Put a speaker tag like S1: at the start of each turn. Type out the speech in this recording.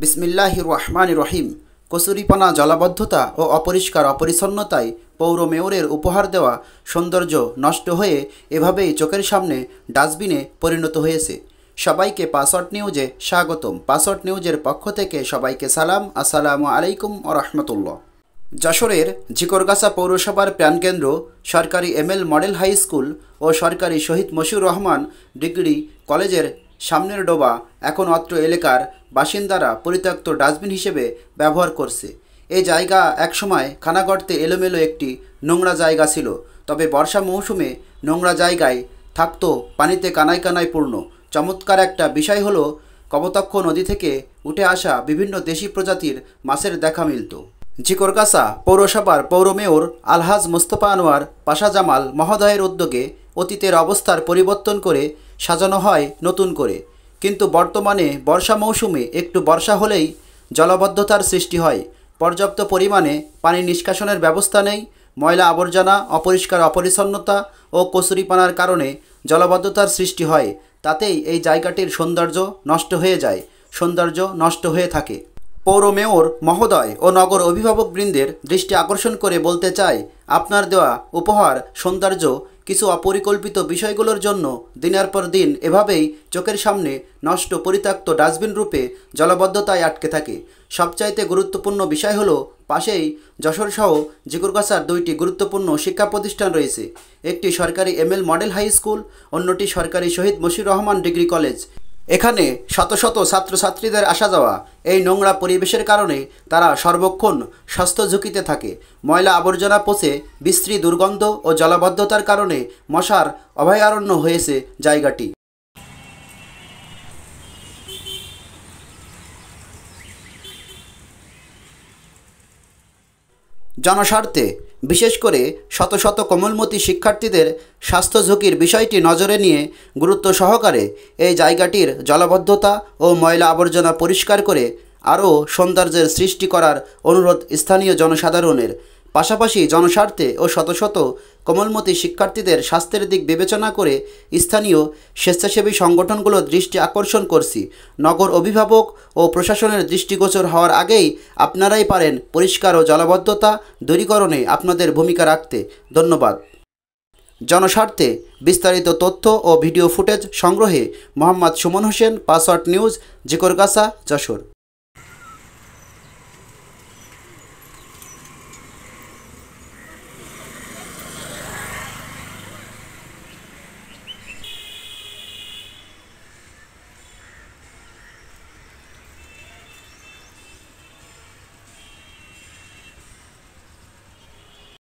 S1: বিসমিল্লাহির রহমানির রহিম। কচুরিপানা, জলাবদ্ধতা ও অপরিষ্কার অপরিচ্ছন্নতায় পৌর মেয়রের উপহার দেওয়া সৌন্দর্য নষ্ট হয়ে এভাবেই চোখের সামনে ডাস্টবিনে পরিণত হয়েছে। সবাইকে পাসওয়ার্ড নিউজে স্বাগতম। পাসওয়ার্ড নিউজের পক্ষ থেকে সবাইকে সালাম, আসসালামু আলাইকুম ও রহমতুল্লাহ। যশোরের ঝিকরগাছা পৌরসভার প্রাণকেন্দ্র সরকারি এমএল মডেল হাই স্কুল ও সরকারি শহীদ মশিউর রহমান ডিগ্রি কলেজের সামনের ডোবা এখন অত্র এলাকার বাসিন্দারা পরিত্যক্ত ডাস্টবিন হিসেবে ব্যবহার করছে। এই জায়গা একসময় খানাগর্তে এলোমেলো একটি নোংরা জায়গা ছিল, তবে বর্ষা মৌসুমে নোংরা জায়গায় থাকতো পানিতে কানায় কানায় পূর্ণ। চমৎকার একটা বিষয় হলো কপোতাক্ষ নদী থেকে উঠে আসা বিভিন্ন দেশি প্রজাতির মাছের দেখা মিলত। ঝিকরগাছা পৌরসভার পৌর মেয়র আলহাজ মোস্তফা আনোয়ার পাশা জামাল মহোদয়ের উদ্যোগে অতীতের অবস্থার পরিবর্তন করে সাজানো হয় নতুন করে। কিন্তু বর্তমানে বর্ষা মৌসুমে একটু বর্ষা হলেই জলাবদ্ধতার সৃষ্টি হয়। পর্যাপ্ত পরিমাণে পানি নিষ্কাশনের ব্যবস্থা নেই। ময়লা আবর্জনা, অপরিষ্কার অপরিচ্ছন্নতা ও কচুরিপানার কারণে জলাবদ্ধতার সৃষ্টি হয়। তাতেই এই জায়গাটির সৌন্দর্য নষ্ট হয়ে যায়, সৌন্দর্য নষ্ট হয়ে থাকে। পৌর মেয়র মহোদয় ও নগর অভিভাবকবৃন্দের দৃষ্টি আকর্ষণ করে বলতে চাই, আপনার দেওয়া উপহার সৌন্দর্য কিছু অপরিকল্পিত বিষয়গুলোর জন্য দিনের পর দিন এভাবেই চোখের সামনে নষ্ট পরিত্যক্ত ডাস্টবিন রূপে জলাবদ্ধতায় আটকে থাকে। সবচাইতে গুরুত্বপূর্ণ বিষয় হলো পাশেই যশোরসহ ঝিকরগাছার দুইটি গুরুত্বপূর্ণ শিক্ষা প্রতিষ্ঠান রয়েছে। একটি সরকারি এমএল মডেল হাই স্কুল, অন্যটি সরকারি শহীদ মশিউর রহমান ডিগ্রি কলেজ। এখানে শত শত ছাত্রছাত্রীদের আসা যাওয়া। এই নোংরা পরিবেশের কারণে তারা সর্বক্ষণ স্বাস্থ্য ঝুঁকিতে থাকে। ময়লা আবর্জনা পচে বিশ্রী দুর্গন্ধ ও জলাবদ্ধতার কারণে মশার অভয়ারণ্য হয়েছে জায়গাটি। জনস্বার্থে বিশেষ করে শত শত কোমলমতি শিক্ষার্থীদের স্বাস্থ্য ঝুঁকির বিষয়টি নজরে নিয়ে গুরুত্ব সহকারে এই জায়গাটির জলাবদ্ধতা ও ময়লা আবর্জনা পরিষ্কার করে আরও সৌন্দর্যের সৃষ্টি করার অনুরোধ স্থানীয় জনসাধারণের। পাশাপাশি জনস্বার্থে ও শত শত কোমলমতি শিক্ষার্থীদের স্বাস্থ্যের দিক বিবেচনা করে স্থানীয় স্বেচ্ছাসেবী সংগঠনগুলোর দৃষ্টি আকর্ষণ করছি। নগর অভিভাবক ও প্রশাসনের দৃষ্টিগোচর হওয়ার আগেই আপনারাই পারেন পরিষ্কার ও জলাবদ্ধতা দূরীকরণে আপনাদের ভূমিকা রাখতে। ধন্যবাদ। জনস্বার্থে বিস্তারিত তথ্য ও ভিডিও ফুটেজ সংগ্রহে মোহাম্মদ সুমন হোসেন, পাসওয়ার্ড নিউজ, ঝিকরগাছা, যশোর।